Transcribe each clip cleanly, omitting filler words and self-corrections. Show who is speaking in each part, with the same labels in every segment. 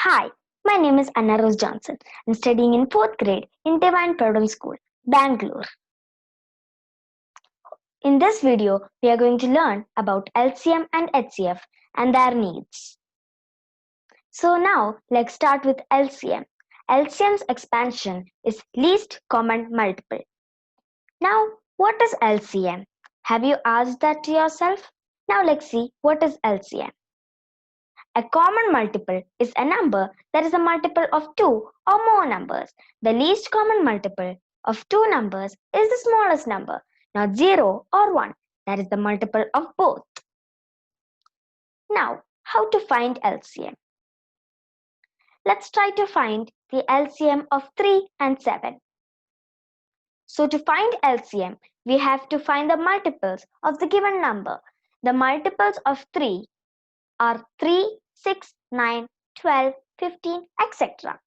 Speaker 1: Hi, my name is Anna Rose Johnson. I'm studying in 4th grade in Divine Pradal School, Bangalore. In this video, we are going to learn about LCM and HCF and their needs. So now, let's start with LCM. LCM's expansion is least common multiple. Now, what is LCM? Have you asked that to yourself? Now let's see what is LCM. A common multiple is a number that is a multiple of two or more numbers. The least common multiple of two numbers is the smallest number, not 0 or 1. That is the multiple of both. Now, how to find LCM? Let's try to find the LCM of 3 and 7. So to find LCM, we have to find the multiples of the given number. The multiples of 3 are 3, 6, 9, 12, 15, etc.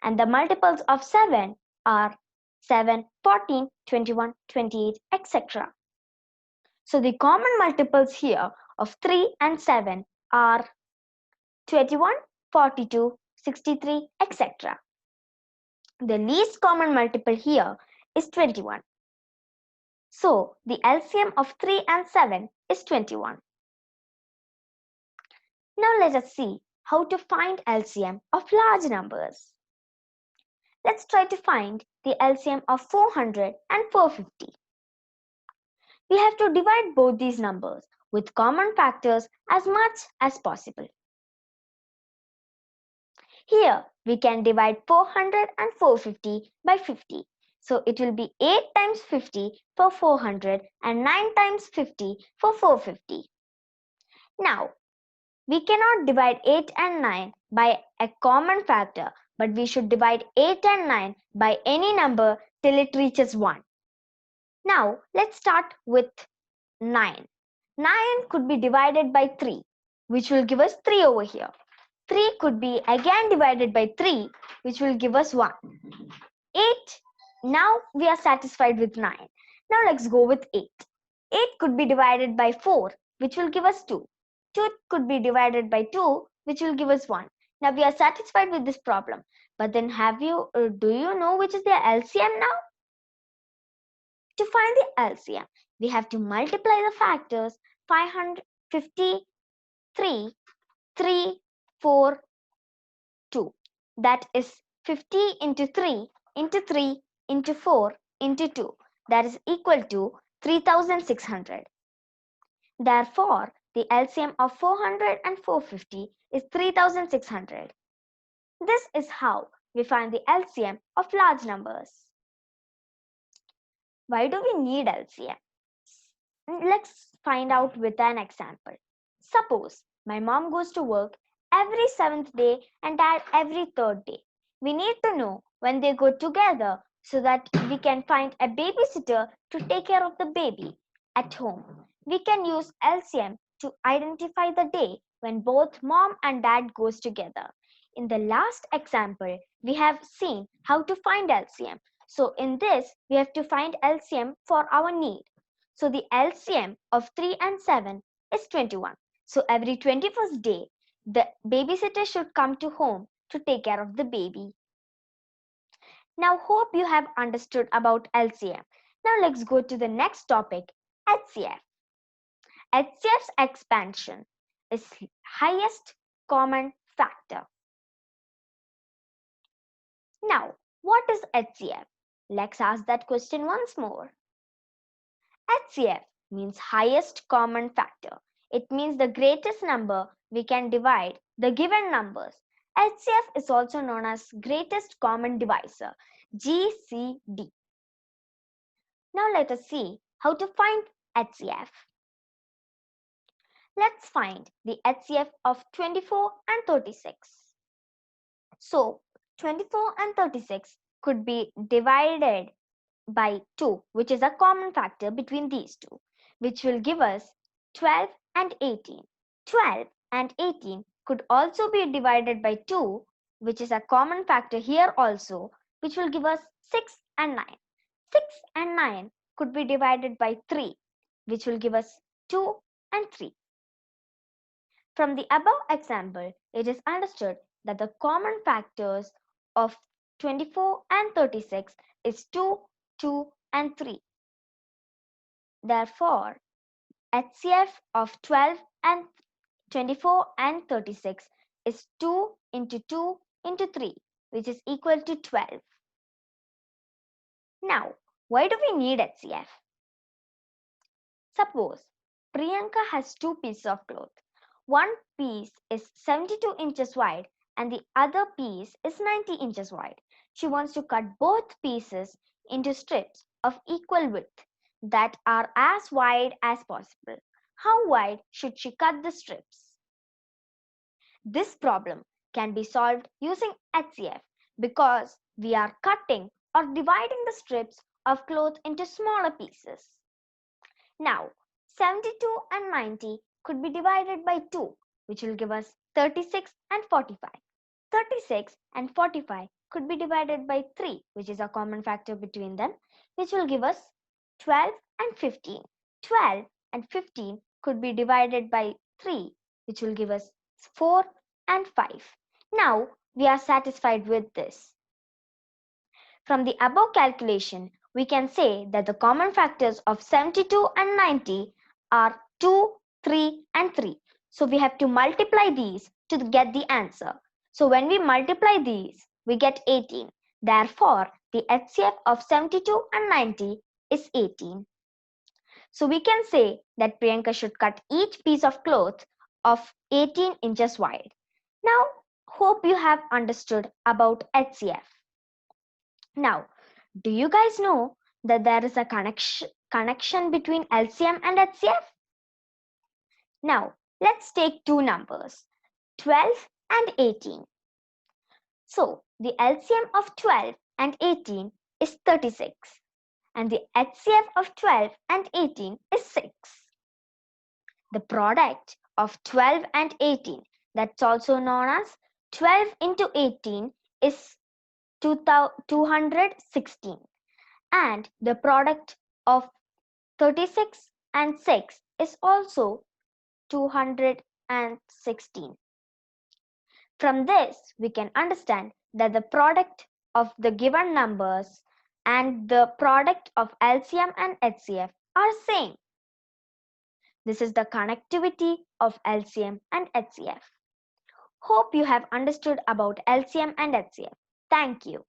Speaker 1: And the multiples of 7 are 7, 14, 21, 28, etc. So the common multiples here of 3 and 7 are 21, 42, 63, etc. The least common multiple here is 21. So the LCM of 3 and 7 is 21. Now let us see how to find LCM of large numbers. Let's try to find the LCM of 400 and 450. We have to divide both these numbers with common factors as much as possible. Here we can divide 400 and 450 by 50. So it will be 8 times 50 for 400 and 9 times 50 for 450. Now, we cannot divide 8 and 9 by a common factor, but we should divide 8 and 9 by any number till it reaches 1. Now, let's start with 9. 9 could be divided by 3, which will give us 3 over here. 3 could be again divided by 3, which will give us 1. 8, now we are satisfied with 9. Now let's go with 8. 8 could be divided by 4, which will give us 2. 2 could be divided by 2, which will give us 1. Now we are satisfied with this problem. But then do you know which is the LCM now? To find the LCM, we have to multiply the factors 553, 3, 4, 2. That is 50 into 3 into 3 into 4 into 2. That is equal to 3600. Therefore, the LCM of 400 and 450 is 3600. This is how we find the LCM of large numbers. Why do we need LCM? Let's find out with an example. Suppose my mom goes to work every 7th day and dad every 3rd day. We need to know when they go together so that we can find a babysitter to take care of the baby at home. We can use LCM to identify the day when both mom and dad goes together. In the last example, we have seen how to find LCM. So in this, we have to find LCM for our need. So the LCM of 3 and 7 is 21. So every 21st day, the babysitter should come to home to take care of the baby. Now hope you have understood about LCM. Now let's go to the next topic, HCF. HCF's expansion is highest common factor. Now, what is HCF? Let's ask that question once more. HCF means highest common factor. It means the greatest number we can divide the given numbers. HCF is also known as greatest common divisor, GCD. Now let us see how to find HCF. Let's find the HCF of 24 and 36. So 24 and 36 could be divided by 2, which is a common factor between these two, which will give us 12 and 18. 12 and 18 could also be divided by 2, which is a common factor here also, which will give us 6 and 9. 6 and 9 could be divided by 3, which will give us 2 and 3. From the above example, it is understood that the common factors of 24 and 36 is 2, 2 and 3. Therefore, HCF of 12 and 24 and 36 is 2 into 2 into 3, which is equal to 12. Now, why do we need HCF? Suppose Priyanka has two pieces of cloth. One piece is 72 inches wide and the other piece is 90 inches wide. She wants to cut both pieces into strips of equal width that are as wide as possible. How wide should she cut the strips? This problem can be solved using HCF because we are cutting or dividing the strips of cloth into smaller pieces. Now, 72 and 90 could be divided by 2, which will give us 36 and 45. 36 and 45 could be divided by 3, which is a common factor between them, which will give us 12 and 15. 12 and 15 could be divided by 3, which will give us 4 and 5. Now, we are satisfied with this. From the above calculation, we can say that the common factors of 72 and 90 are 2, 3 and 3. So we have to multiply these to get the answer. So when we multiply these, we get 18. Therefore, the HCF of 72 and 90 is 18. So we can say that Priyanka should cut each piece of cloth of 18 inches wide. Now, hope you have understood about HCF. Now, do you guys know that there is a connection between LCM and HCF? Now, let's take two numbers, 12 and 18. So, the LCM of 12 and 18 is 36 and the HCF of 12 and 18 is 6. The product of 12 and 18, that's also known as 12 into 18, is 216, and the product of 36 and 6 is also 216. From this, we can understand that the product of the given numbers and the product of LCM and HCF are same. This is the connectivity of LCM and HCF. Hope you have understood about LCM and HCF. Thank you.